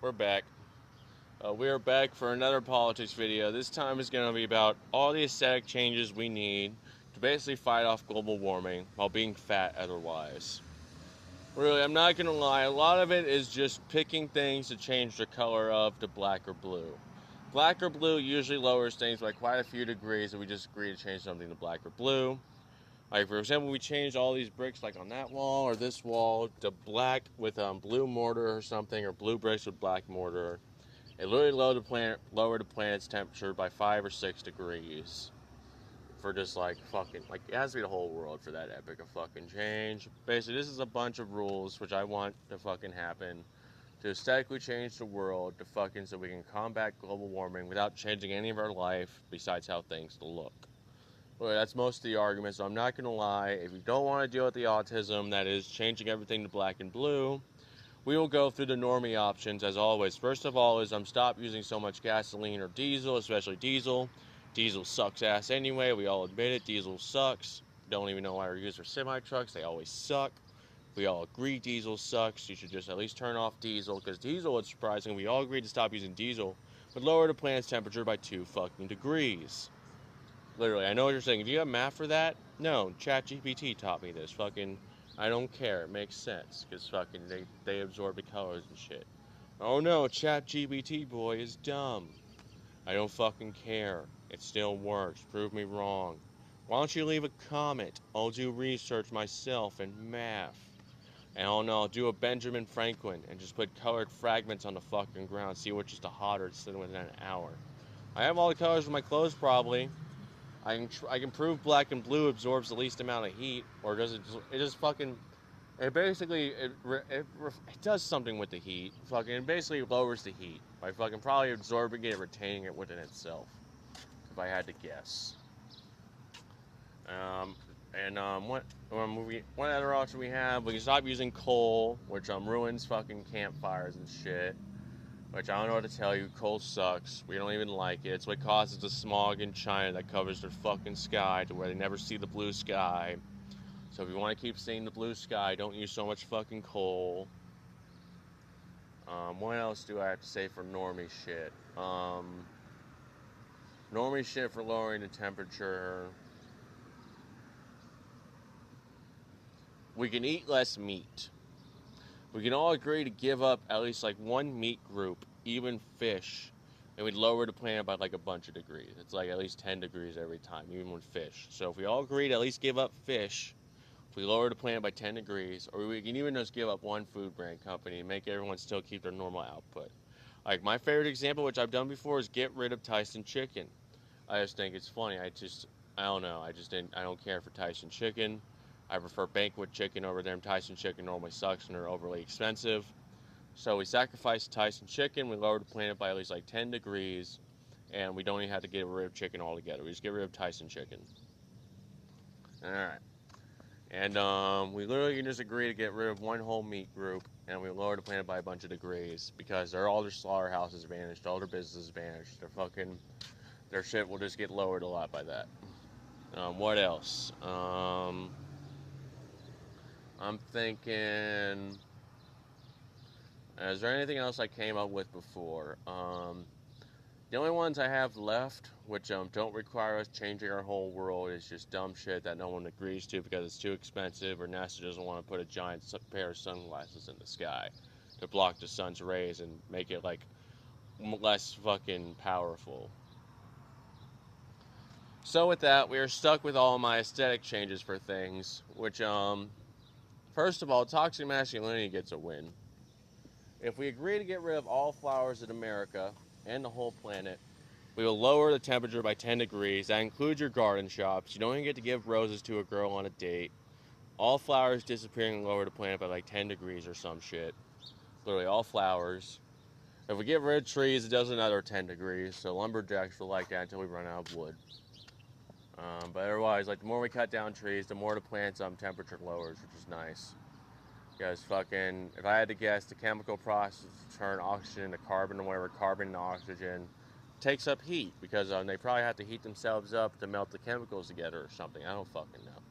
We're back. We are back for another politics video. This time is going to be about all the aesthetic changes we need to basically fight off global warming while being fat otherwise. Really, I'm not going to lie, a lot of it is just picking things to change the color of to black or blue. Black or blue usually lowers things by quite a few degrees if we just agree to change something to black or blue. Like, for example, we changed all these bricks, like on that wall or this wall, to black with blue mortar or something, or blue bricks with black mortar. It literally lowered the planet's temperature by 5 or 6 degrees. For just like fucking, like, it has to be the whole world for that epic of fucking change. Basically, this is a bunch of rules which I want to fucking happen to aesthetically change the world to fucking so we can combat global warming without changing any of our life besides how things look. Well, that's most of the argument, so I'm not going to lie. If you don't want to deal with the autism, that is changing everything to black and blue, we will go through the normie options as always. First of all is stop using so much gasoline or diesel, especially diesel. Diesel sucks ass anyway. We all admit it. Diesel sucks. Don't even know why we're used for semi-trucks. They always suck. We all agree diesel sucks. You should just at least turn off diesel, because diesel, it's surprising, we all agreed to stop using diesel, would lower the planet's temperature by 2 fucking degrees. Literally, I know what you're saying. Do you have math for that? No, ChatGPT taught me this. Fucking, I don't care. It makes sense. Because fucking, they absorb the colors and shit. Oh no, ChatGPT boy is dumb. I don't fucking care. It still works. Prove me wrong. Why don't you leave a comment? I'll do research myself and math. And oh no, I'll do a Benjamin Franklin and just put colored fragments on the fucking ground. See which is the hottest within an hour. I have all the colors of my clothes probably. I can prove black and blue absorbs the least amount of heat, or does it? It just fucking. It basically it does something with the heat. Fucking it basically lowers the heat by fucking probably absorbing it, retaining it within itself. If I had to guess. Um, what other option we have? We can stop using coal, which ruins fucking campfires and shit. Which I don't know what to tell you. Coal sucks. We don't even like it. It's what causes the smog in China that covers their fucking sky to where they never see the blue sky. So if you want to keep seeing the blue sky, don't use so much fucking coal. What else do I have to say for normie shit? Normie shit for lowering the temperature. We can eat less meat. We can all agree to give up at least like one meat group, even fish, and we'd lower the planet by like a bunch of degrees. It's like at least 10 degrees every time, even with fish. So if we all agree to at least give up fish, if we lower the planet by 10 degrees, or we can even just give up one food brand company and make everyone still keep their normal output. Like my favorite example, which I've done before, is get rid of Tyson chicken. I just think it's funny. I don't know. I don't care for Tyson chicken. I prefer Banquet chicken over them. Tyson chicken normally sucks and they're overly expensive. So we sacrificed Tyson chicken. We lowered the planet by at least like 10 degrees. And we don't even have to get rid of chicken altogether. We just get rid of Tyson chicken. Alright. And we literally can just agree to get rid of one whole meat group. And we lower the planet by a bunch of degrees. Because all their slaughterhouses vanished. All their businesses vanished. Their shit will just get lowered a lot by that. What else? I'm thinking, is there anything else I came up with before? The only ones I have left, which don't require us changing our whole world, is just dumb shit that no one agrees to because it's too expensive, or NASA doesn't want to put a giant pair of sunglasses in the sky to block the sun's rays and make it like less fucking powerful. So with that, we are stuck with all my aesthetic changes for things, which first of all, toxic masculinity gets a win. If we agree to get rid of all flowers in America and the whole planet, we will lower the temperature by 10 degrees. That includes your garden shops. You don't even get to give roses to a girl on a date. All flowers disappearing and lower the planet by like 10 degrees or some shit. Literally all flowers. If we get rid of trees, it does another 10 degrees. So lumberjacks will like that until we run out of wood. But otherwise, like the more we cut down trees, the more the planet's temperature lowers, which is nice. Because fucking, if I had to guess, the chemical process to turn oxygen into carbon or whatever, carbon into oxygen, takes up heat. Because they probably have to heat themselves up to melt the chemicals together or something. I don't fucking know.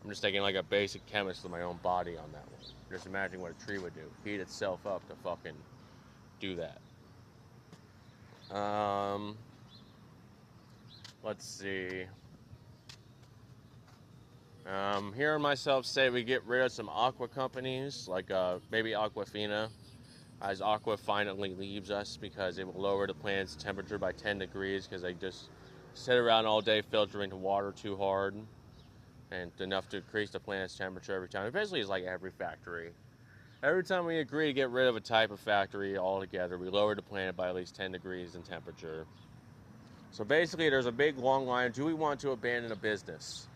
I'm just taking like a basic chemist of my own body on that one. Just imagine what a tree would do. Heat itself up to fucking do that. Let's see. Hearing myself say we get rid of some aqua companies, like maybe Aquafina, as Aqua finally leaves us because it will lower the planet's temperature by 10 degrees because they just sit around all day filtering the water too hard and enough to increase the planet's temperature every time. It basically is like every factory. Every time we agree to get rid of a type of factory altogether, we lower the planet by at least 10 degrees in temperature. So basically, there's a big long line. Do we want to abandon a business?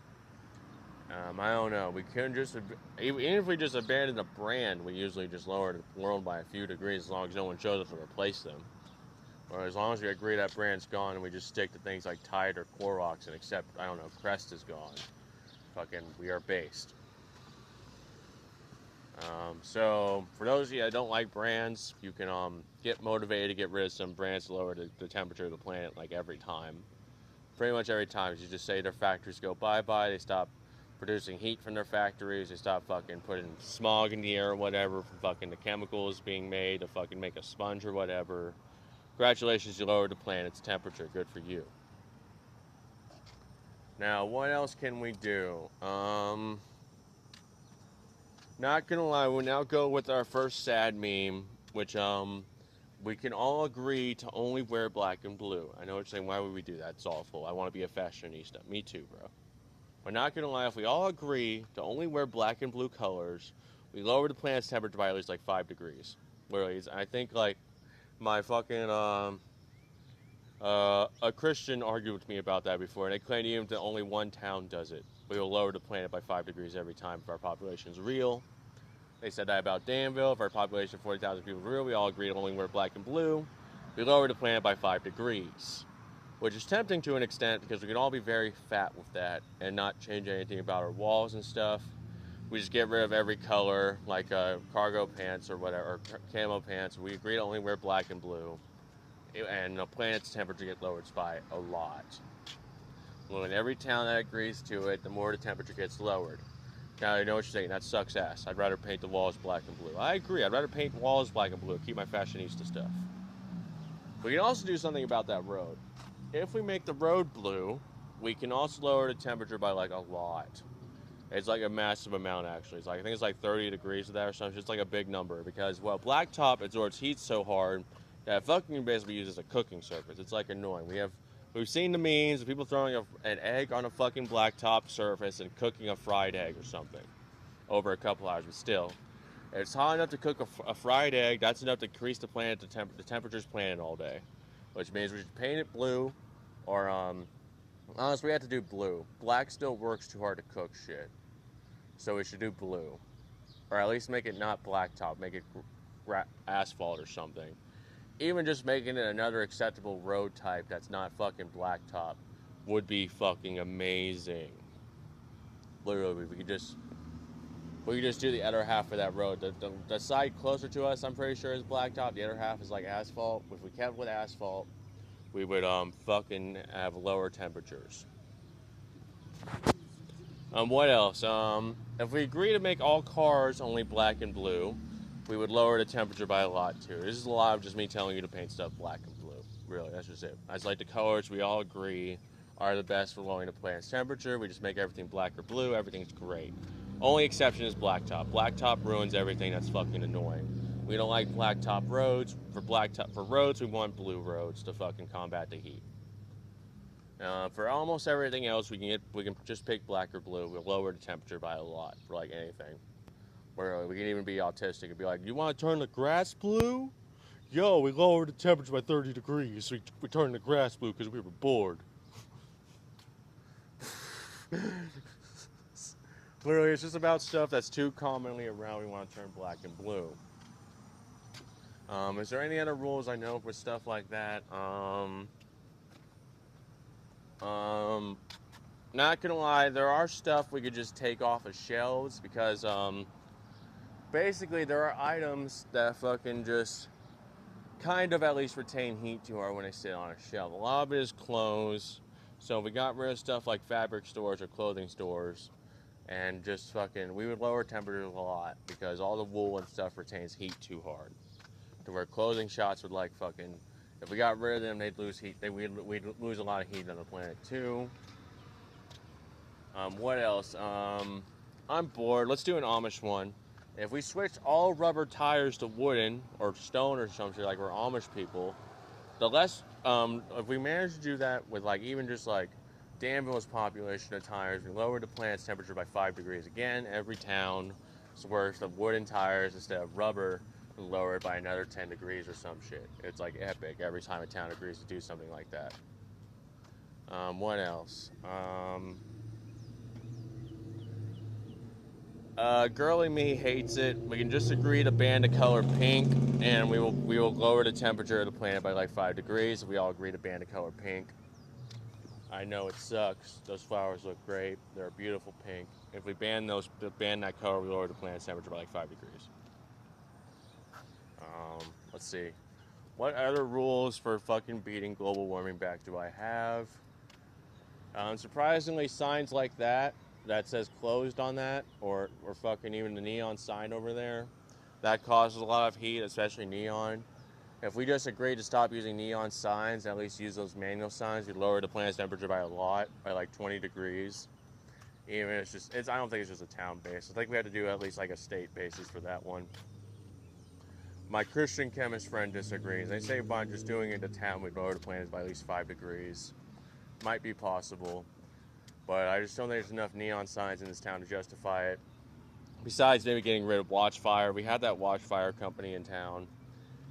I don't know. We couldn't just, even if we just abandon a brand, we usually just lower the world by a few degrees as long as no one shows up to replace them. Or as long as we agree that brand's gone and we just stick to things like Tide or Clorox and accept, I don't know, Crest is gone. Fucking, we are based. So, for those of you that don't like brands, you can get motivated to get rid of some brands to lower the temperature of the planet like every time. Pretty much every time. You just say their factories go bye-bye, they stop producing heat from their factories, they stop fucking putting smog in the air or whatever from fucking the chemicals being made to fucking make a sponge or whatever. Congratulations, you lowered the planet's temperature. Good for you. Now, what else can we do? Not gonna lie, we'll now go with our first sad meme, which we can all agree to only wear black and blue. I know what you're saying, why would we do that? It's awful. I want to be a fashionista. Me too, bro. We're not gonna lie, if we all agree to only wear black and blue colors, we lower the planet's temperature by at least like 5 degrees. Literally, I think like my fucking a Christian argued with me about that before, and they claimed even that only one town does it. We will lower the planet by 5 degrees every time if our population is real. They said that about Danville. If our population of 40,000 people is real, we all agree to only wear black and blue. We lower the planet by 5 degrees. Which is tempting to an extent because we can all be very fat with that and not change anything about our walls and stuff. We just get rid of every color, like cargo pants or whatever, or camo pants. We agree to only wear black and blue. And the planet's temperature gets lowered by a lot. Well, in every town that agrees to it, the more the temperature gets lowered. Now, I know what you're saying. That sucks ass. I'd rather paint the walls black and blue. I agree. I'd rather paint walls black and blue. Keep my fashionista stuff. We can also do something about that road. If we make the road blue, we can also lower the temperature by like a lot. It's like a massive amount, actually. It's like, I think it's like 30 degrees of that or something. It's like a big number because, well, blacktop absorbs heat so hard that fucking basically uses a cooking surface. It's like annoying. We've seen the memes of people throwing an egg on a fucking blacktop surface and cooking a fried egg or something over a couple hours. But still, if it's hot enough to cook a fried egg, that's enough to increase the planet, the temperature's planet all day. Which means we should paint it blue, or honestly, we have to do blue. Black still works too hard to cook shit, so we should do blue, or at least make it not blacktop, make it asphalt or something. Even just making it another acceptable road type that's not fucking blacktop would be fucking amazing. Literally, we could just do the other half of that road. The side closer to us, I'm pretty sure, is blacktop. The other half is like asphalt. If we kept with asphalt, we would fucking have lower temperatures. What else? If we agree to make all cars only black and blue, we would lower the temperature by a lot too. This is a lot of just me telling you to paint stuff black and blue. Really, that's just it. I just like the colors we all agree are the best for lowering the planet's temperature. We just make everything black or blue. Everything's great. Only exception is blacktop. Blacktop ruins everything. That's fucking annoying. We don't like blacktop roads. For roads, we want blue roads to fucking combat the heat. For almost everything else, we can just pick black or blue. We'll lower the temperature by a lot for like anything. Where we can even be autistic and be like, you want to turn the grass blue? Yo, we lowered the temperature by 30 degrees. We turned the grass blue because we were bored. Literally, it's just about stuff that's too commonly around. We want to turn black and blue. Is there any other rules I know for stuff like that? Not gonna lie, there are stuff we could just take off of shelves because, basically, there are items that fucking just kind of at least retain heat to her when they sit on a shelf. A lot of it is clothes. So if we got rid of stuff like fabric stores or clothing stores, and just fucking, we would lower temperatures a lot because all the wool and stuff retains heat too hard. To where clothing shots would like fucking, if we got rid of them, they'd lose heat. We'd lose a lot of heat on the planet too. What else? I'm bored. Let's do an Amish one. If we switched all rubber tires to wooden or stone or something like we're Amish people, the less, if we manage to do that with like even just like Danville's population of tires, we lowered the planet's temperature by 5 degrees. Again, every town's worth of wooden tires instead of rubber, lower it by another 10 degrees or some shit. It's like epic every time a town agrees to do something like that. What else? Girly me hates it. We can just agree to ban the color pink, and we will lower the temperature of the planet by like 5 degrees. If we all agree to ban the color pink. I know it sucks. Those flowers look great. They're a beautiful pink. If we ban that color, we lower the planet's temperature by like 5 degrees. Let's see. What other rules for fucking beating global warming back do I have? Surprisingly, signs like that says closed on that, or fucking even the neon sign over there, that causes a lot of heat, especially neon. If we just agreed to stop using neon signs, at least use those manual signs, we'd lower the planet's temperature by a lot, by like 20 degrees. Even I don't think it's just a town base. I think we have to do at least like a state basis for that one. My Christian chemist friend disagrees. They say by just doing it to town, we'd lower the planet by at least 5 degrees. Might be possible, but I just don't think there's enough neon signs in this town to justify it. Besides maybe getting rid of Watchfire. We had that Watchfire company in town.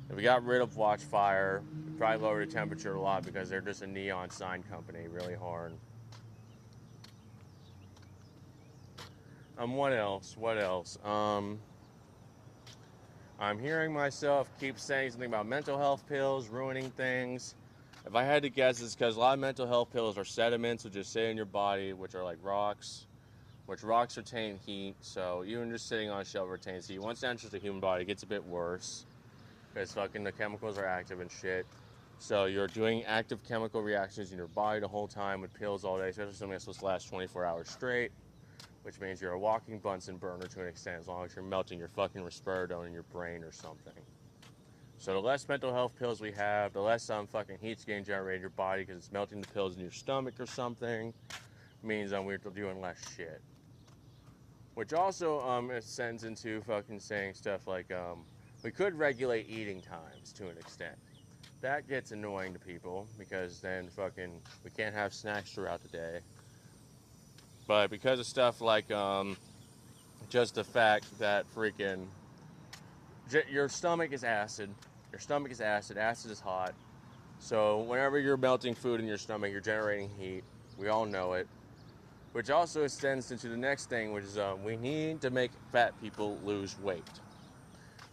If we got rid of Watchfire, we'd probably lower the temperature a lot because they're just a neon sign company, really hard. What else? I'm hearing myself keep saying something about mental health pills ruining things. If I had to guess, it's because a lot of mental health pills are sediments, which just sit in your body, which are like rocks, which rocks retain heat. So even just sitting on a shelf retains heat. Once it enters the human body, it gets a bit worse because fucking the chemicals are active and shit. So you're doing active chemical reactions in your body the whole time with pills all day, especially something that's supposed to last 24 hours straight, which means you're a walking Bunsen burner to an extent, as long as you're melting your fucking risperidone in your brain or something. So the less mental health pills we have, the less fucking heat's getting generated in your body because it's melting the pills in your stomach or something, means we're doing less shit. Which also sends into fucking saying stuff like, we could regulate eating times to an extent. That gets annoying to people because then fucking we can't have snacks throughout the day. But because of stuff like just the fact that freaking your stomach is acid. Your stomach is acid. Acid is hot. So whenever you're melting food in your stomach, you're generating heat. We all know it. Which also extends into the next thing, which is we need to make fat people lose weight.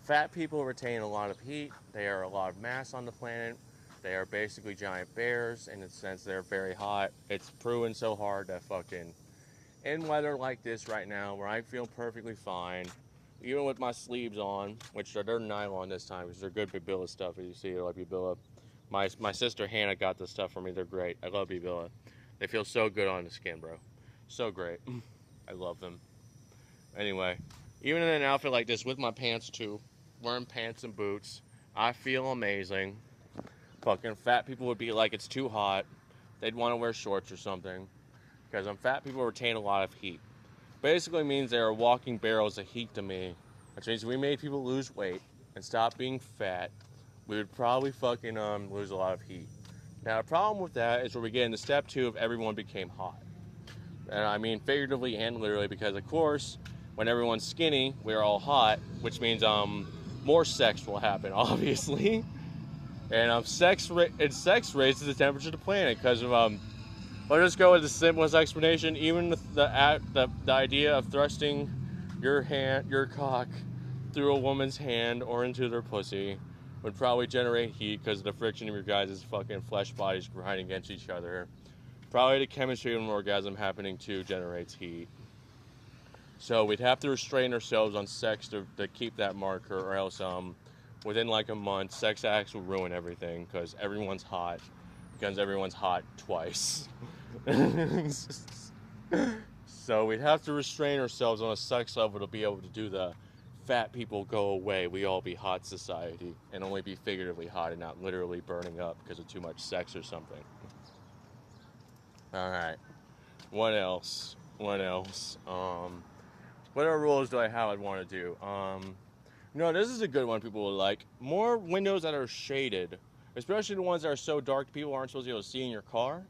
Fat people retain a lot of heat. They are a lot of mass on the planet. They are basically giant bears. In a sense, they're very hot. It's proven so hard that fucking in weather like this right now, where I feel perfectly fine, even with my sleeves on, which they're nylon this time, because they're good Bibilla stuff, as you see. They're like Bibilla. My sister Hannah got this stuff for me. They're great. I love Bibilla. They feel so good on the skin, bro. So great. I love them. Anyway, even in an outfit like this, with my pants too, wearing pants and boots, I feel amazing. Fucking fat people would be like, it's too hot. They'd want to wear shorts or something. Because fat people retain a lot of heat. Basically means they are walking barrels of heat to me. Which means if we made people lose weight and stop being fat, we would probably fucking lose a lot of heat. Now the problem with that is where we get into step 2 if everyone became hot. And I mean figuratively and literally, because of course, when everyone's skinny, we're all hot, which means more sex will happen, obviously. And sex raises the temperature of the planet because of let's just go with the simplest explanation. Even the idea of thrusting your cock through a woman's hand or into their pussy would probably generate heat because of the friction of your guys' fucking flesh bodies grinding against each other. Probably the chemistry of an orgasm happening too generates heat. So we'd have to restrain ourselves on sex to keep that marker, or else within like a month, sex acts will ruin everything because everyone's hot. Because everyone's hot twice. So we'd have to restrain ourselves on a sex level to be able to do the fat people go away, we all be hot society, and only be figuratively hot and not literally burning up because of too much sex or something. Alright. What else? What else? What other rules do I have I'd want to do? No, this is a good one people would like. More windows that are shaded, especially the ones that are so dark people aren't supposed to be able to see in your car.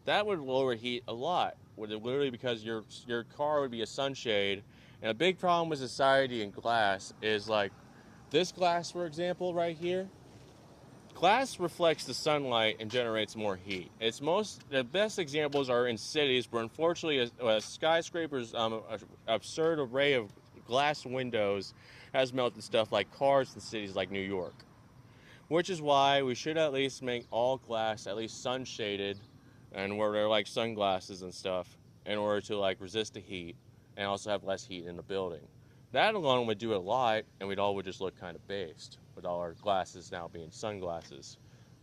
That would lower heat a lot, literally because your car would be a sunshade. And a big problem with society and glass is like this glass, for example, right here. Glass reflects the sunlight and generates more heat. The best examples are in cities where unfortunately a skyscraper's absurd array of glass windows has melted stuff like cars in cities like New York. Which is why we should at least make all glass at least sun shaded and where they're like sunglasses and stuff in order to like resist the heat and also have less heat in the building. That alone would do a lot, and we'd all would just look kind of based with all our glasses now being sunglasses.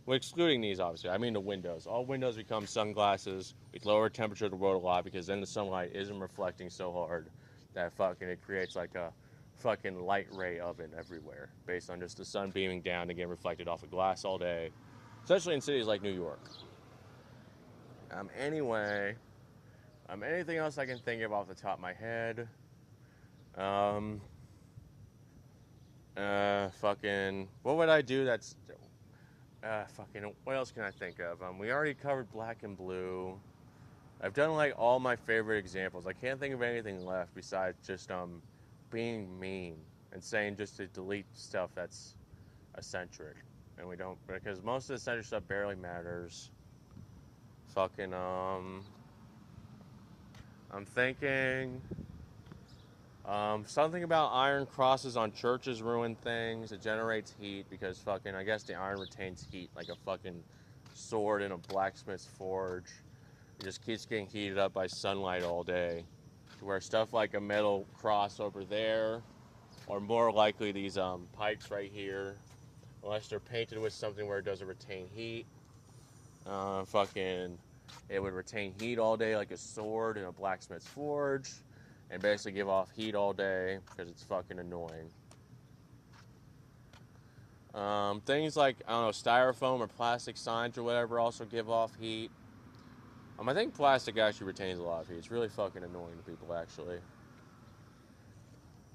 We're excluding these, obviously. I mean the windows. All windows become sunglasses. We'd lower the temperature of the road a lot because then the sunlight isn't reflecting so hard that it creates like a fucking light ray oven everywhere based on just the sun beaming down and getting reflected off of glass all day, especially in cities like New York. Anyway, anything else I can think of off the top of my head? What would I do that's, what else can I think of? We already covered black and blue. I've done like all my favorite examples. I can't think of anything left besides just, being mean and saying just to delete stuff that's eccentric. And we don't, because most of the eccentric stuff barely matters. I'm thinking, something about iron crosses on churches ruin things. It generates heat because I guess the iron retains heat like a fucking sword in a blacksmith's forge. It just keeps getting heated up by sunlight all day. To where stuff like a metal cross over there, or more likely these pipes right here, unless they're painted with something where it doesn't retain heat, it would retain heat all day like a sword in a blacksmith's forge, and basically give off heat all day because it's fucking annoying. Things like, I don't know, styrofoam or plastic signs or whatever also give off heat. I think plastic actually retains a lot of heat. It's really fucking annoying to people, actually.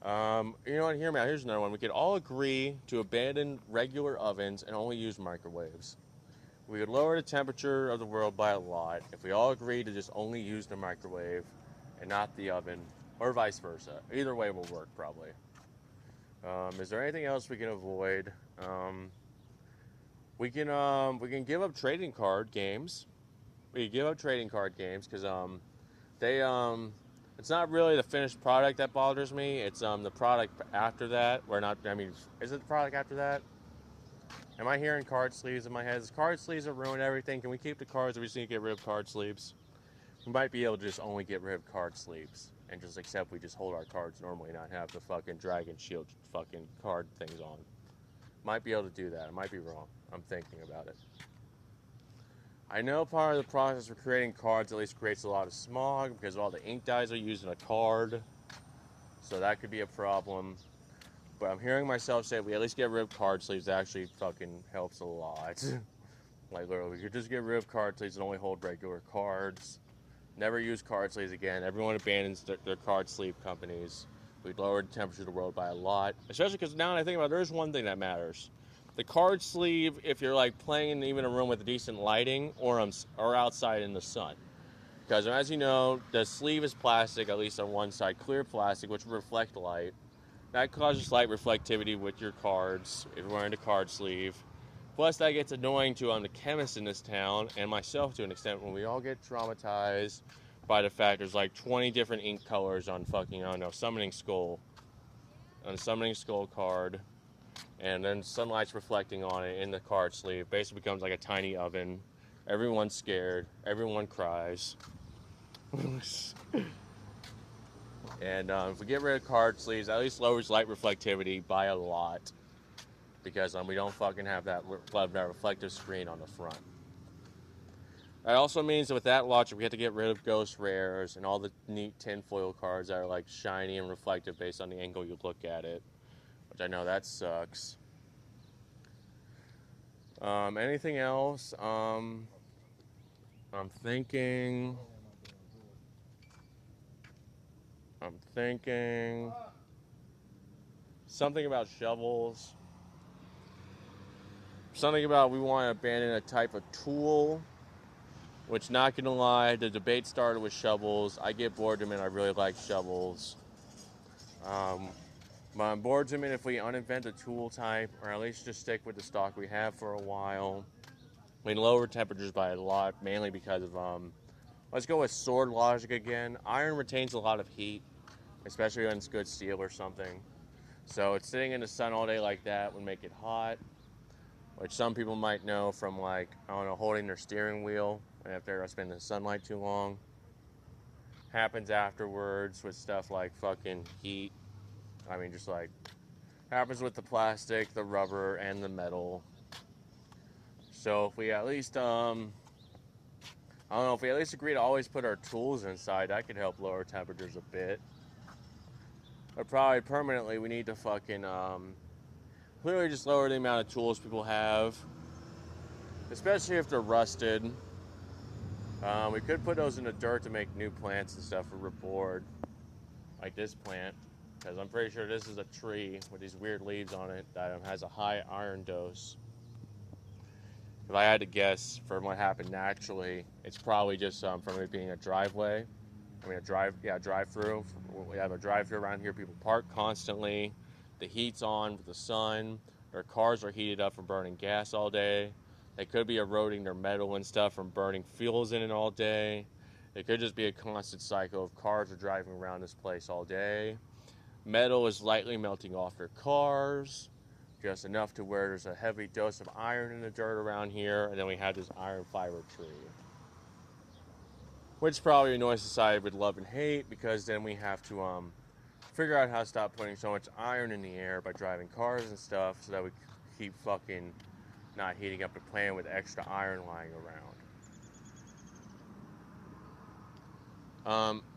You know what? Hear me out. Here's another one. We could all agree to abandon regular ovens and only use microwaves. We could lower the temperature of the world by a lot if we all agree to just only use the microwave and not the oven, or vice versa. Either way will work, probably. Is there anything else we can avoid? We can give up trading card games. We give up trading card games because it's not really the finished product that bothers me. It's the product after that. Is it the product after that? Am I hearing card sleeves in my head? Is card sleeves that ruin everything? Can we keep the cards, or we just need to get rid of card sleeves? We might be able to just only get rid of card sleeves and just accept we just hold our cards normally, not have the fucking dragon shield fucking card things on. Might be able to do that. I might be wrong. I'm thinking about it. I know part of the process for creating cards at least creates a lot of smog because all the ink dyes are used in a card. So that could be a problem. But I'm hearing myself say if we at least get rid of card sleeves, that actually fucking helps a lot. Like literally, we could just get rid of card sleeves and only hold regular cards. Never use card sleeves again. Everyone abandons their card sleeve companies. We'd lower the temperature of the world by a lot. Especially because now that I think about it, there's one thing that matters. The card sleeve, if you're like playing in even a room with decent lighting or outside in the sun. Because as you know, the sleeve is plastic, at least on one side, clear plastic, which will reflect light. That causes light reflectivity with your cards if you're wearing a card sleeve. Plus, that gets annoying to the chemists in this town, and myself to an extent, when we all get traumatized by the fact there's like 20 different ink colors on fucking, I don't know, Summoning Skull. On a Summoning Skull card. And then sunlight's reflecting on it in the card sleeve. Basically becomes like a tiny oven. Everyone's scared. Everyone cries. And if we get rid of card sleeves, at least lowers light reflectivity by a lot. Because we don't fucking have that reflective screen on the front. That also means that with that logic, we have to get rid of ghost rares and all the neat tinfoil cards that are like shiny and reflective based on the angle you look at it, which I know that sucks. Anything else? I'm thinking something about shovels. Something about we want to abandon a type of tool, which, not gonna lie, the debate started with shovels. I get bored of them and I really like shovels. But I'm bored of them if we uninvent a tool type, or at least just stick with the stock we have for a while. I mean, lower temperatures by a lot, mainly because of, let's go with sword logic again. Iron retains a lot of heat, especially when it's good steel or something. So it's sitting in the sun all day like that would make it hot, which some people might know from, like, I don't know, holding their steering wheel if they're spending in the sunlight too long. Happens afterwards with stuff like fucking heat. I mean, just like, happens with the plastic, the rubber, and the metal. So if we at least, I don't know, if we at least agree to always put our tools inside, that could help lower temperatures a bit. But probably permanently, we need to fucking, clearly just lower the amount of tools people have. Especially if they're rusted. We could put those in the dirt to make new plants and stuff for board. Like this plant. Because I'm pretty sure this is a tree with these weird leaves on it that has a high iron dose. If I had to guess from what happened naturally, it's probably just from it being a driveway. I mean, drive-through. We have a drive-through around here. People park constantly. The heat's on with the sun. Their cars are heated up from burning gas all day. They could be eroding their metal and stuff from burning fuels in it all day. It could just be a constant cycle of cars are driving around this place all day. Metal is lightly melting off their cars, just enough to where there's a heavy dose of iron in the dirt around here, and then we have this iron fiber tree. Which probably annoys society with love and hate, because then we have to figure out how to stop putting so much iron in the air by driving cars and stuff, so that we keep fucking not heating up the planet with extra iron lying around.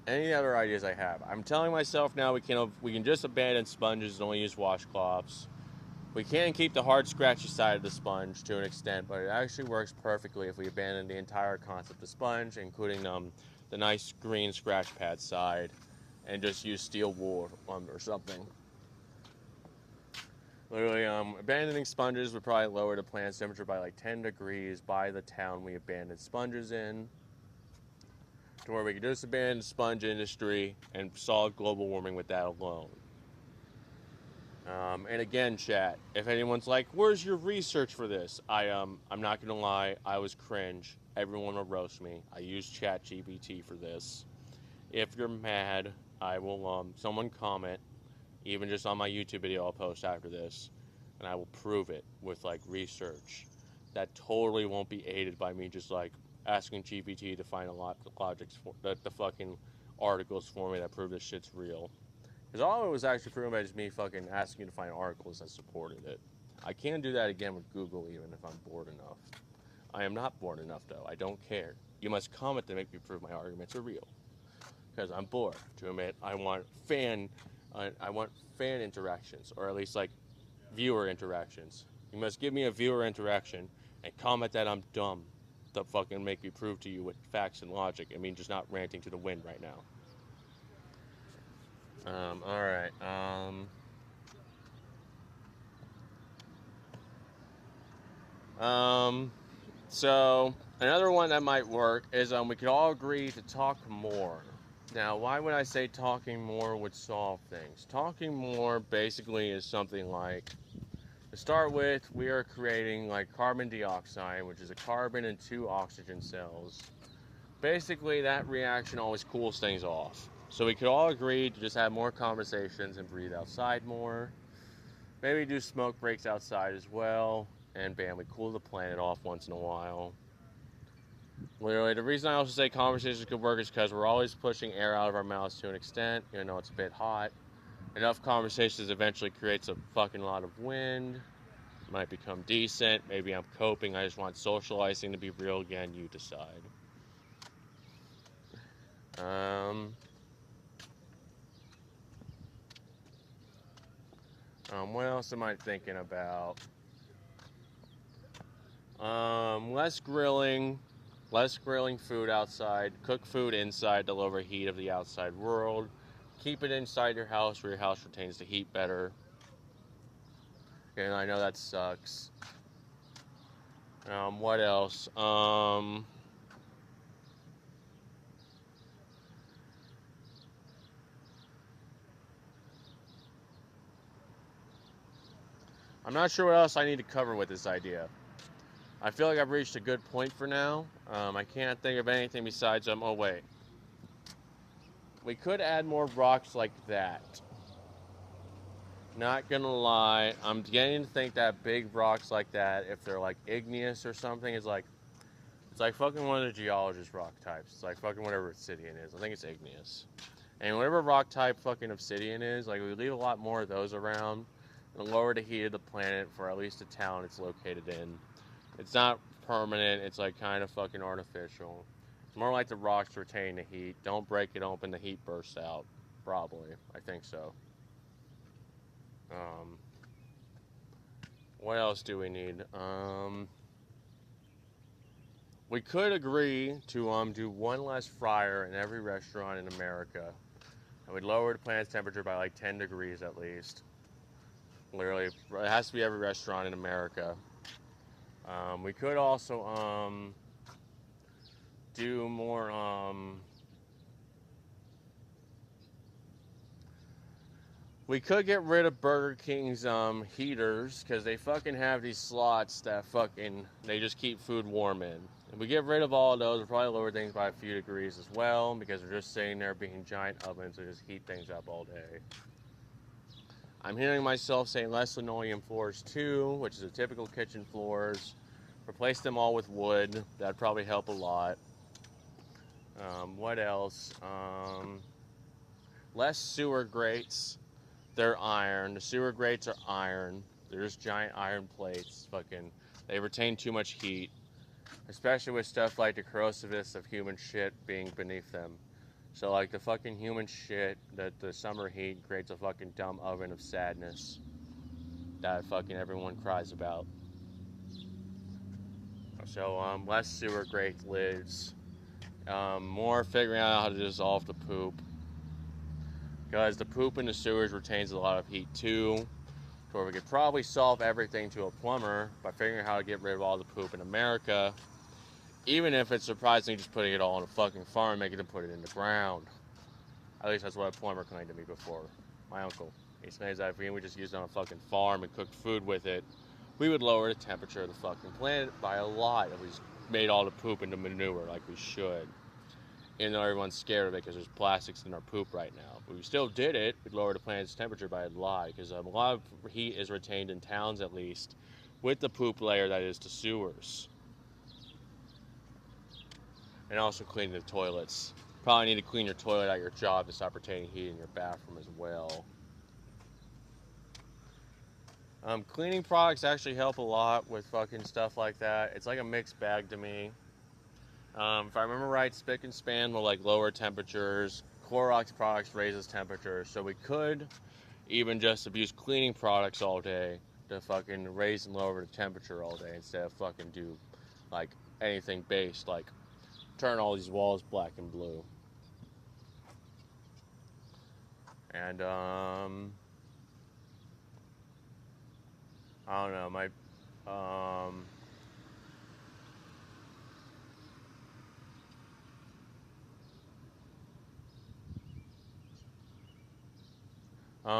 Any other ideas I have? I'm telling myself now we can just abandon sponges and only use washcloths. We can keep the hard, scratchy side of the sponge to an extent, but it actually works perfectly if we abandon the entire concept of sponge, including the nice green scratch pad side, and just use steel wool or something. Literally, abandoning sponges would probably lower the plant's temperature by like 10 degrees by the town we abandoned sponges in, to where we could just abandon the sponge industry and solve global warming with that alone. And again, chat, if anyone's like, where's your research for this? I'm not going to lie, I was cringe. Everyone will roast me. I use ChatGPT for this. If you're mad, I will, someone comment, even just on my YouTube video I'll post after this, and I will prove it with, like, research. That totally won't be aided by me just, like, asking GPT to find a lot of logics for the fucking articles for me that prove this shit's real. Because all of it was actually proven by just me fucking asking you to find articles that supported it. I can do that again with Google even if I'm bored enough. I am not bored enough though. I don't care. You must comment to make me prove my arguments are real. Because I'm bored to admit I want fan interactions, or at least like viewer interactions. You must give me a viewer interaction and comment that I'm dumb to fucking make me prove to you with facts and logic. I mean, just not ranting to the wind right now. Alright, so another one that might work is, we could all agree to talk more. Now, why would I say talking more would solve things? Talking more basically is something like, to start with, we are creating like carbon dioxide, which is a carbon and 2 oxygen cells. Basically, that reaction always cools things off. So we could all agree to just have more conversations and breathe outside more. Maybe do smoke breaks outside as well. And bam, we cool the planet off once in a while. Literally, the reason I also say conversations could work is because we're always pushing air out of our mouths to an extent, even though it's a bit hot. Enough conversations eventually creates a fucking lot of wind. It might become decent. Maybe I'm coping. I just want socializing to be real again. You decide. What else am I thinking about? Less grilling food outside. Cook food inside to lower heat of the outside world. Keep it inside your house where your house retains the heat better. And I know that sucks. What else? I'm not sure what else I need to cover with this idea. I feel like I've reached a good point for now. I can't think of anything besides, oh wait. We could add more rocks like that. Not gonna lie, I'm beginning to think that big rocks like that, if they're like igneous or something, it's like fucking one of the geologist rock types. It's like fucking whatever obsidian is. I think it's igneous. And whatever rock type fucking obsidian is, like we leave a lot more of those around and lower the heat of the planet for at least the town it's located in. It's not permanent, it's like kind of fucking artificial. It's more like the rocks retain the heat. Don't break it open, the heat bursts out. Probably. I think so. What else do we need? We could agree to do one less fryer in every restaurant in America. And we'd lower the planet's temperature by like 10 degrees at least. Literally, it has to be every restaurant in America. We could also do more we could get rid of Burger King's heaters, because they fucking have these slots that fucking they just keep food warm in. If we get rid of all of those, we'll probably lower things by a few degrees as well, because they're just sitting there being giant ovens that just heat things up all day. I'm hearing myself saying less linoleum floors too, which is a typical kitchen floors. Replace them all with wood. That'd probably help a lot. What else? Less sewer grates. They're iron. The sewer grates are iron. They're just giant iron plates. Fucking, they retain too much heat, especially with stuff like the corrosiveness of human shit being beneath them. So like the fucking human shit, that the summer heat creates a fucking dumb oven of sadness that fucking everyone cries about. So less sewer grate lids. More figuring out how to dissolve the poop. Because the poop in the sewers retains a lot of heat too. So we could probably solve everything to a plumber by figuring out how to get rid of all the poop in America. Even if it's surprisingly just putting it all on a fucking farm and making them put it in the ground. At least that's what a plumber claimed to me before. My uncle. He says that if we just used it on a fucking farm and cooked food with it, we would lower the temperature of the fucking planet by a lot if we just made all the poop into manure like we should. Even though everyone's scared of it because there's plastics in our poop right now. If we still did it, we'd lower the planet's temperature by a lot, because a lot of heat is retained in towns at least with the poop layer that is the sewers. And also clean the toilets. Probably need to clean your toilet at your job to stop retaining heat in your bathroom as well. Cleaning products actually help a lot with fucking stuff like that. It's like a mixed bag to me. If I remember right, Spick and Span will like lower temperatures. Clorox products raises temperatures. So we could even just abuse cleaning products all day to fucking raise and lower the temperature all day instead of fucking do like anything based like turn all these walls black and blue. And I don't know,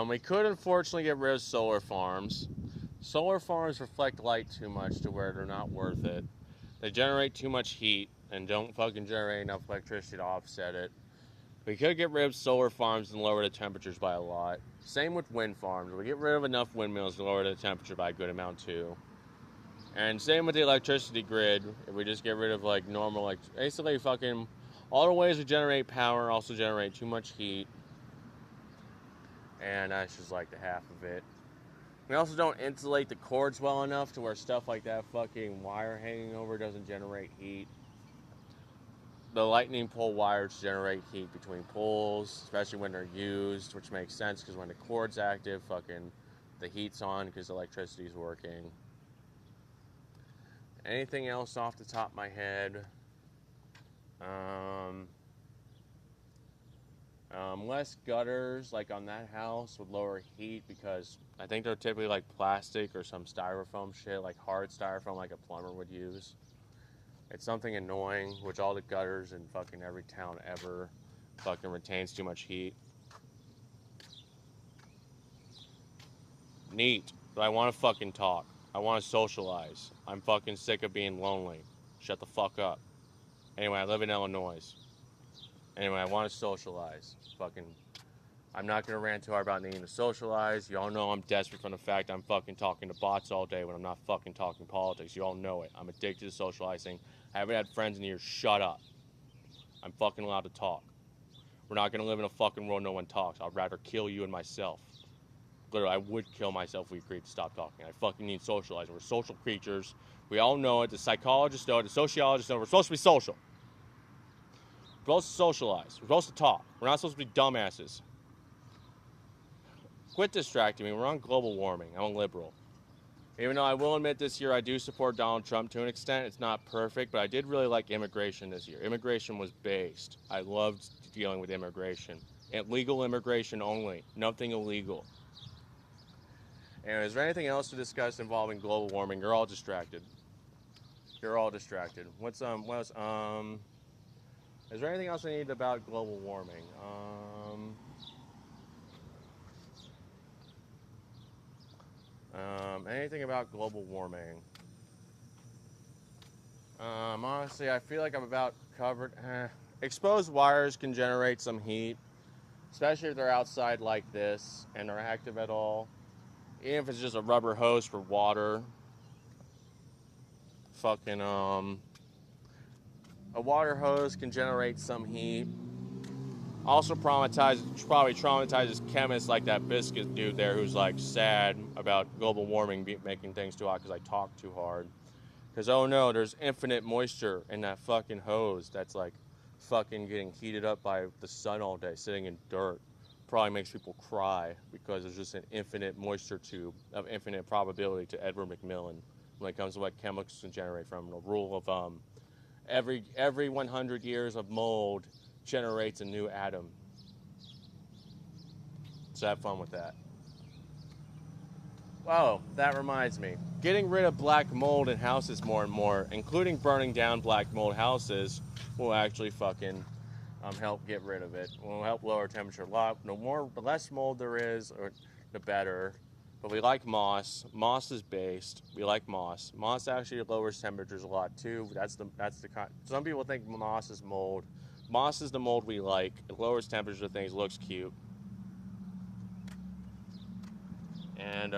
we could unfortunately get rid of solar farms. Solar farms reflect light too much to where they're not worth it. They generate too much heat and don't fucking generate enough electricity to offset it. We could get rid of solar farms and lower the temperatures by a lot. Same with wind farms. We get rid of enough windmills to lower the temperature by a good amount too. And same with the electricity grid. If we just get rid of like normal, like basically fucking all the ways we generate power also generate too much heat. And that's just like the half of it. We also don't insulate the cords well enough to where stuff like that fucking wire hanging over doesn't generate heat. the lightning pole wires generate heat between poles, especially when they're used, which makes sense because when the cord's active, fucking the heat's on because electricity's working. Anything else off the top of my head? Less gutters, like on that house, would lower heat because I think they're typically like plastic or some styrofoam shit, like hard styrofoam, like a plumber would use. It's something annoying, which all the gutters in fucking every town ever fucking retains too much heat. Neat, but I want to fucking talk. I want to socialize. I'm fucking sick of being lonely. Shut the fuck up. Anyway, I live in Illinois. Anyway, I want to socialize. Fucking, I'm not going to rant too hard about needing to socialize. You all know I'm desperate from the fact I'm fucking talking to bots all day when I'm not fucking talking politics. You all know it. I'm addicted to socializing. I haven't had friends in years. Shut up. I'm fucking allowed to talk. We're not going to live in a fucking world no one talks. I'd rather kill you and myself. Literally, I would kill myself if we agreed to stop talking. I fucking need socializing. We're social creatures. We all know it. The psychologists know it. The sociologists know it. We're supposed to be social. We're supposed to socialize. We're supposed to talk. We're not supposed to be dumbasses. Quit distracting me. We're on global warming. I'm a liberal. Even though I will admit this year I do support Donald Trump to an extent. It's not perfect, but I did really like immigration this year. Immigration was based. I loved dealing with immigration. And legal immigration only. Nothing illegal. And is there anything else to discuss involving global warming? You're all distracted. You're all distracted. Is there anything else I need about global warming? Anything about global warming? Honestly, I feel like I'm about covered. Exposed wires can generate some heat, especially if they're outside like this and they're active at all. Even if it's just a rubber hose for water. Fucking, a water hose can generate some heat. Also probably traumatizes chemists like that Biscuit dude there who's like sad about global warming making things too hot because I talk too hard. Because, oh no, there's infinite moisture in that fucking hose that's like fucking getting heated up by the sun all day, sitting in dirt. Probably makes people cry because there's just an infinite moisture tube of infinite probability to Edward McMillan when it comes to what chemicals can generate from. The rule of every 100 years of mold generates a new atom. So have fun with that. Oh, that reminds me. Getting rid of black mold in houses more and more, including burning down black mold houses, will actually fucking help get rid of it. Will help lower temperature a lot. The less mold there is, or the better. But we like moss. Moss is based. We like moss. Moss actually lowers temperatures a lot too. That's the some people think moss is mold. Moss is the mold we like. It lowers temperature of things, looks cute. And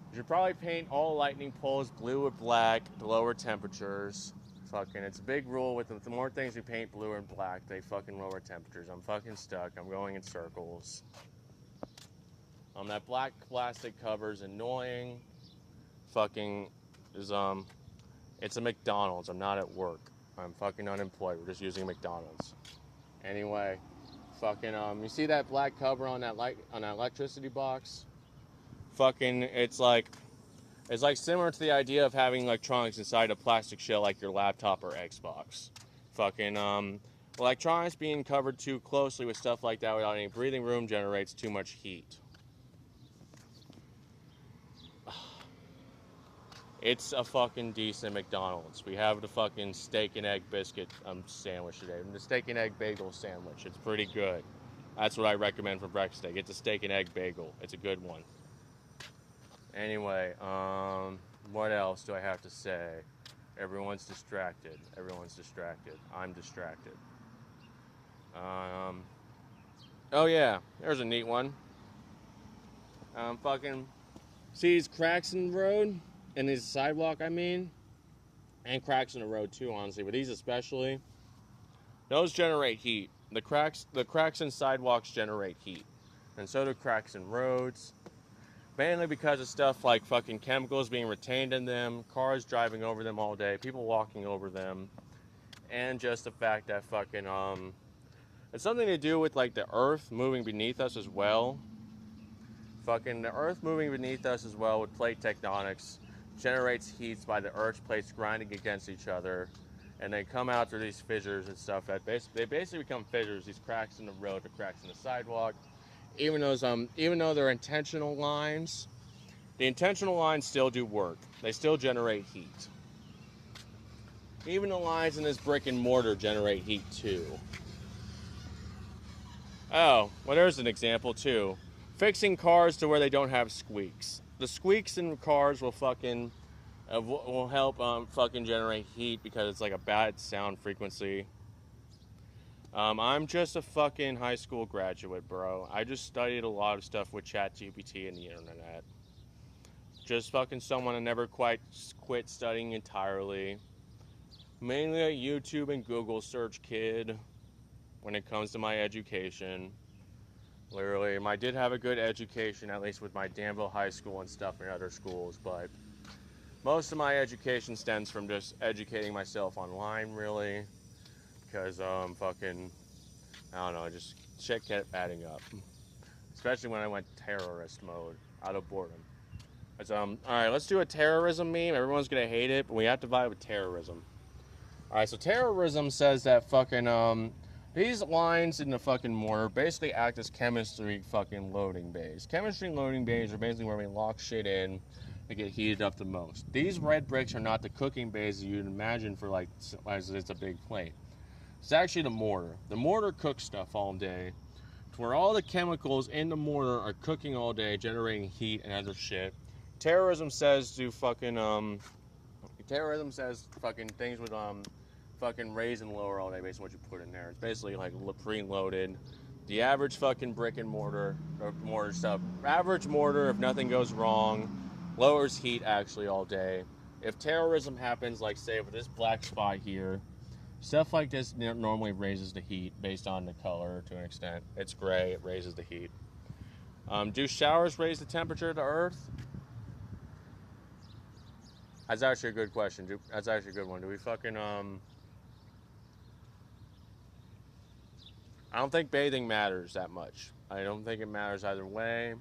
you should probably paint all lightning poles blue or black to lower temperatures. Fucking, it's a big rule with them. The more things you paint blue or black, they fucking lower temperatures. I'm fucking stuck. I'm going in circles. That black plastic cover's annoying. Fucking is it's a McDonald's. I'm not at work. I'm fucking unemployed. We're just using McDonald's. Anyway, fucking you see that black cover on that electricity box? Fucking it's like similar to the idea of having electronics inside a plastic shell like your laptop or Xbox. Fucking electronics being covered too closely with stuff like that without any breathing room generates too much heat. It's a fucking decent McDonald's. We have the fucking steak and egg biscuit sandwich today. The steak and egg bagel sandwich. It's pretty good. That's what I recommend for breakfast today. Get the steak and egg bagel. It's a good one. Anyway, what else do I have to say? Everyone's distracted. Everyone's distracted. I'm distracted. Oh yeah, there's a neat one. Fucking see these cracks in the road? And these sidewalk, and cracks in the road too, honestly, but these especially, those generate heat. The cracks in sidewalks generate heat, and so do cracks in roads. Mainly because of stuff like fucking chemicals being retained in them, cars driving over them all day, people walking over them, and just the fact that fucking it's something to do with like the earth moving beneath us as well. Fucking the earth moving beneath us as well with plate tectonics generates heats by the earth's plates grinding against each other, and they come out through these fissures and stuff that they basically become fissures, these cracks in the road, the cracks in the sidewalk. Even though they're intentional lines, the intentional lines still do work. They still generate heat. Even the lines in this brick and mortar generate heat too. Oh, well, there's an example too. Fixing cars to where they don't have squeaks. The squeaks in cars will fucking will help fucking generate heat because it's like a bad sound frequency. I'm just a fucking high school graduate, bro. I just studied a lot of stuff with ChatGPT and the internet. Just fucking someone that never quite quit studying entirely. Mainly a YouTube and Google search kid when it comes to my education. Literally, I did have a good education, at least with my Danville High School and stuff and other schools, but most of my education stems from just educating myself online, really, because fucking, I don't know, just shit kept adding up, especially when I went terrorist mode out of boredom. But, all right, let's do a terrorism meme. Everyone's gonna hate it, but we have to vibe with terrorism. All right, so terrorism says that fucking these lines in the fucking mortar basically act as chemistry fucking loading bays. Chemistry loading bays are basically where we lock shit in to get heated up the most. These red bricks are not the cooking bays that you'd imagine for like as it's a big plate. It's actually the mortar. The mortar cooks stuff all day, to where all the chemicals in the mortar are cooking all day, generating heat and other shit. Terrorism says to fucking terrorism says fucking things with fucking raise and lower all day based on what you put in there. It's basically like preloaded. The average fucking brick and mortar or mortar stuff. Average mortar, if nothing goes wrong, lowers heat actually all day. If terrorism happens, like say with this black spot here, stuff like this normally raises the heat based on the color to an extent. It's gray, it raises the heat. Do showers raise the temperature of the earth? That's actually a good question. That's actually a good one. Do we fucking I don't think bathing matters that much. I don't think it matters either way.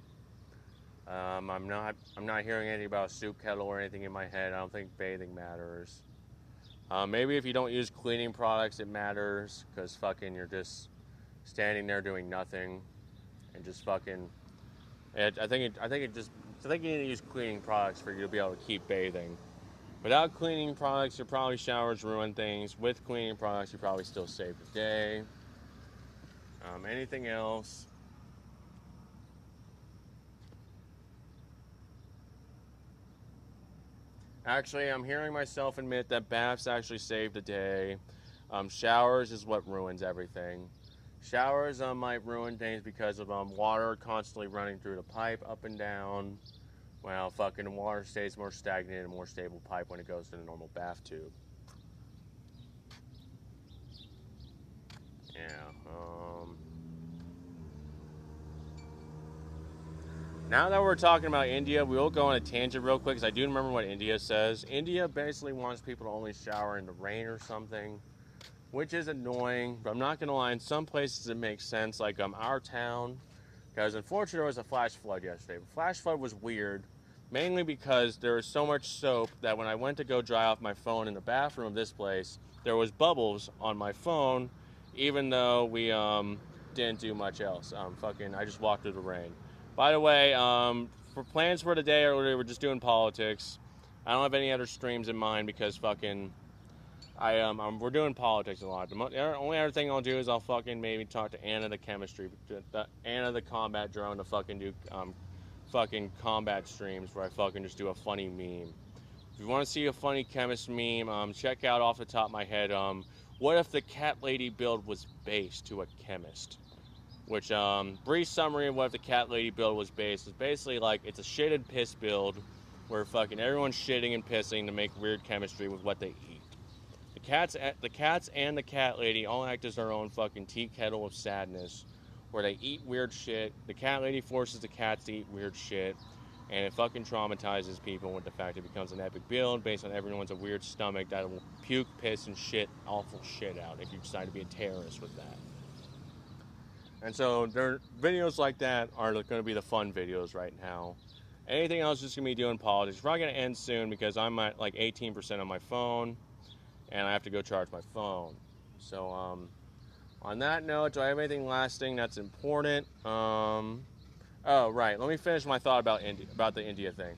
I'm not hearing anything about a soup kettle or anything in my head. I don't think bathing matters. Maybe if you don't use cleaning products, it matters because fucking you're just standing there doing nothing and just fucking. I think you need to use cleaning products for you to be able to keep bathing. Without cleaning products, your probably showers ruin things. With cleaning products, you probably still save the day. Anything else? Actually, I'm hearing myself admit that baths actually save the day. Showers is what ruins everything. Showers might ruin things because of water constantly running through the pipe up and down. Well, fucking water stays more stagnant and more stable pipe when it goes to the normal bath tube. Yeah. Now that we're talking about India, we will go on a tangent real quick because I do remember what India says. India basically wants people to only shower in the rain or something, which is annoying. But I'm not gonna lie, in some places it makes sense, like our town, because unfortunately there was a flash flood yesterday. The flash flood was weird, mainly because there was so much soap that when I went to go dry off my phone in the bathroom of this place, there was bubbles on my phone, even though we didn't do much else. I just walked through the rain. By the way, for plans for today, we're just doing politics. I don't have any other streams in mind because fucking we're doing politics a lot. The only other thing I'll do is I'll fucking maybe talk to Anna the chemistry, Anna the combat drone to fucking do fucking combat streams where I fucking just do a funny meme. If you want to see a funny chemist meme, check out off the top of my head. What if the cat lady build was based to a chemist? Which, brief summary of what the cat lady build was based is basically like it's a shit and piss build where fucking everyone's shitting and pissing to make weird chemistry with what they eat. The cats and the cat lady all act as their own fucking tea kettle of sadness where they eat weird shit. The cat lady forces the cats to eat weird shit. And it fucking traumatizes people with the fact it becomes an epic build based on everyone's a weird stomach that will puke, piss, and shit, awful shit out if you decide to be a terrorist with that. And so there, videos like that are going to be the fun videos right now. Anything else is going to be doing politics. Probably going to end soon because I'm at like 18% on my phone, and I have to go charge my phone. So on that note, do I have anything lasting that's important? Oh, right. Let me finish my thought about the India thing.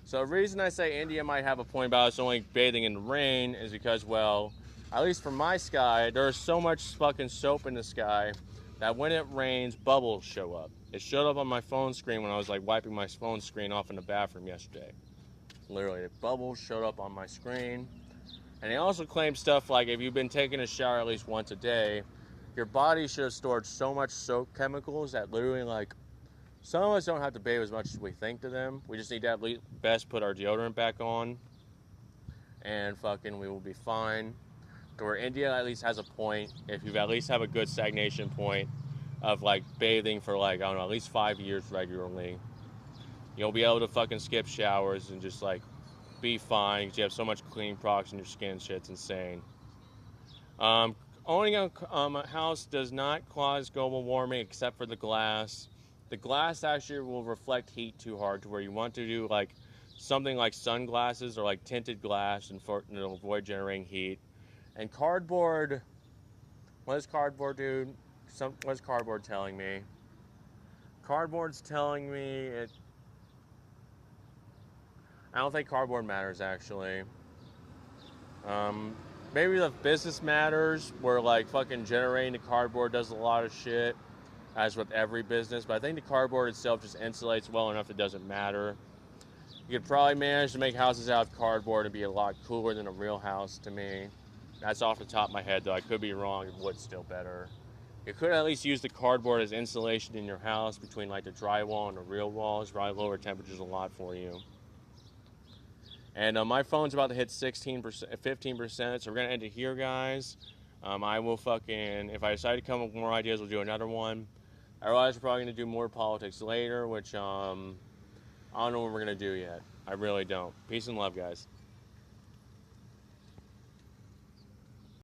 So the reason I say India might have a point about us only bathing in the rain is because, well, at least for my sky, there's so much fucking soap in the sky that when it rains, bubbles show up. It showed up on my phone screen when I was like wiping my phone screen off in the bathroom yesterday. Literally, the bubbles showed up on my screen. And they also claim stuff like if you've been taking a shower at least once a day, your body should have stored so much soap chemicals that literally like some of us don't have to bathe as much as we think to them. We just need to at least best put our deodorant back on, and fucking we will be fine. To where India at least has a point, if you at least have a good stagnation point of like bathing for like, I don't know, at least 5 years regularly, you'll be able to fucking skip showers and just like be fine because you have so much cleaning products in your skin. Shit's insane. Owning a house does not cause global warming except for the glass. The glass actually will reflect heat too hard to where you want to do like something like sunglasses or like tinted glass and it'll avoid generating heat. And cardboard, what does cardboard do? What is cardboard telling me? Cardboard's telling me I don't think cardboard matters actually. Maybe the business matters where like fucking generating the cardboard does a lot of shit, as with every business, but I think the cardboard itself just insulates well enough it doesn't matter. You could probably manage to make houses out of cardboard and be a lot cooler than a real house to me. That's off the top of my head though, I could be wrong, wood's still better. You could at least use the cardboard as insulation in your house between like the drywall and the real walls, probably lower temperatures a lot for you. And my phone's about to hit 16%, 15%, so we're going to end it here, guys. I will fucking, if I decide to come up with more ideas, we'll do another one. Otherwise, we're probably going to do more politics later, which I don't know what we're going to do yet. I really don't. Peace and love, guys.